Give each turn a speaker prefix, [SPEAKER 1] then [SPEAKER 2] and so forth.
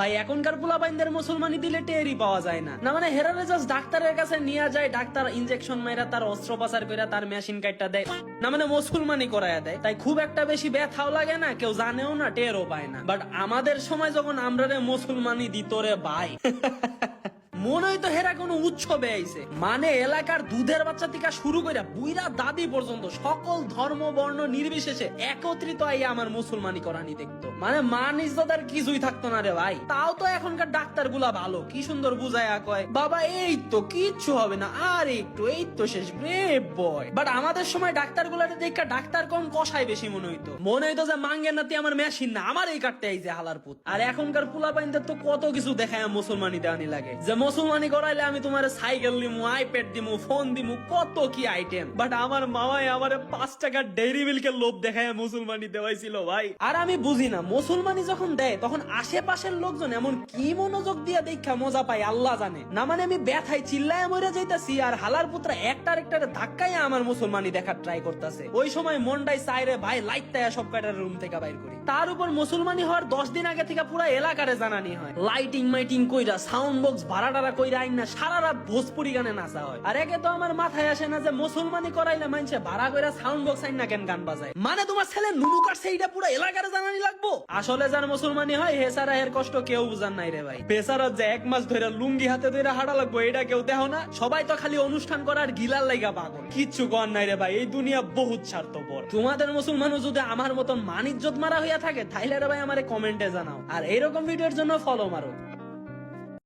[SPEAKER 1] ভাই এখনকার পোলাপাইনদের মুসলমানি দিলে টেরই পাওয়া যায় না। না মানে হেরারে জাস্ট ডাক্তারের কাছে নিয়ে যায়, ডাক্তার ইনজেকশন মাইরা তার অস্ত্রোপচার করে তার মেশিন কাটটা দেয়, না মানে মুসলমানি করায়া দেয়। তাই খুব একটা বেশি ব্যথাও লাগে না, কেউ জানেও না, টেরও পায় না। বাট আমাদের সময় যখন আমরা রে মুসলমানি দিত রে ভাই, মনে হইতো হেরা কোনো উৎসবে আইছে। মানে এলাকার দুধের বাচ্চা থেকে শুরু করে বুইরা দাদি পর্যন্ত সকল ধর্ম বর্ণ নির্বিশেষে একত্রিত আইয়া আমার মুসলমানি করানি দেখতো। মানে মান ইজ্জত আর কিছুই থাকতো না রে ভাই। তাও তো এখনকার ডাক্তার গুলা ভালো, কি সুন্দর বুঝায়া কয়, বাবা এই তো কিচ্ছু হবে না, আর একটু, এই তো শেষ, ব্রেভ বয়। বাট আমাদের সময় ডাক্তার গুলারে দেখা ডাক্তার কম কষাই বেশি মনে হইতো যে মাঙ্গের নাতি আমার মেশিন না, আমার এই কাটতে আইছে হালার পুত। আর এখনকার পোলাপাইনদের তো কত কিছু দেখায় মুসলমানি দেওয়ানি লাগে, যে মুসলমানি করাইলে আমি তোমার সাইকেল দিমু, আইপ্যাড দিমু, ফোন দিমু, কত কি আইটেম। বাট আমার মামাই আমার 5 টাকার ডেইরি মিল্কের লোভ দেখায় মুসলমানি দেওয়াইছিল ভাই। আর আমি বুঝি না, মুসলমানি যখন দেয় তখন আশেপাশের লোকজন এমন কি মনোযোগ দিয়া দেখা মজা পায় আল্লাহ জানে। না মানে আমি ব্যথায় চিল্লায় মরে যাইতাছি, আর হালার পুত্রা একটার ধাক্কায় আমার মুসলমানি দেখার ট্রাই করতেছে। ওই সময় মনটাই চাইরে ভাই লাইটটায় সব কয়টার রুম থেকে বাইর করি। তার উপর মুসলমানি হওয়ার 10 দিন আগে থেকে পুরো এলাকারে জানানি হয়, লাইটিং মাইটিং কইরা, সাউন্ড বক্স ভাড়াটারা কইরা আইন না সারা রাত ভোজপুরি গানে নাচা হয়। আর একে তো আমার মাথায় আসে না যে মুসলমানি করাইলে মানুষে ভাড়া কইরা সাউন্ড বক্স আইন না কেন গান বাজায়। মানে তোমার ছেলে নুনু কাটছে এইটা পুরো এলাকারে জানানি লাগবো। আসলে যার মুসলমানি হয় হেসারা এর কষ্ট কেউ বুঝান নাই রে ভাই। বেচারা যে 1 মাস ধরে লুঙ্গি হাতে ধরে হাঁটা লাগবো, এটা কেউ দেখো না। সবাই তো খালি অনুষ্ঠান করার গিলার লাইগা পাগল, কিচ্ছু কর নাই রে ভাই। এই দুনিয়া বহুত স্বার্থপর। তোমাদের মুসলমানও যদি আমার মতন মান ইজ্জত মারা হইয়া থাকে তাইলে রে ভাই আমারে কমেন্টে জানাও, আর এইরকম ভিডিওর জন্য ফলো মারো।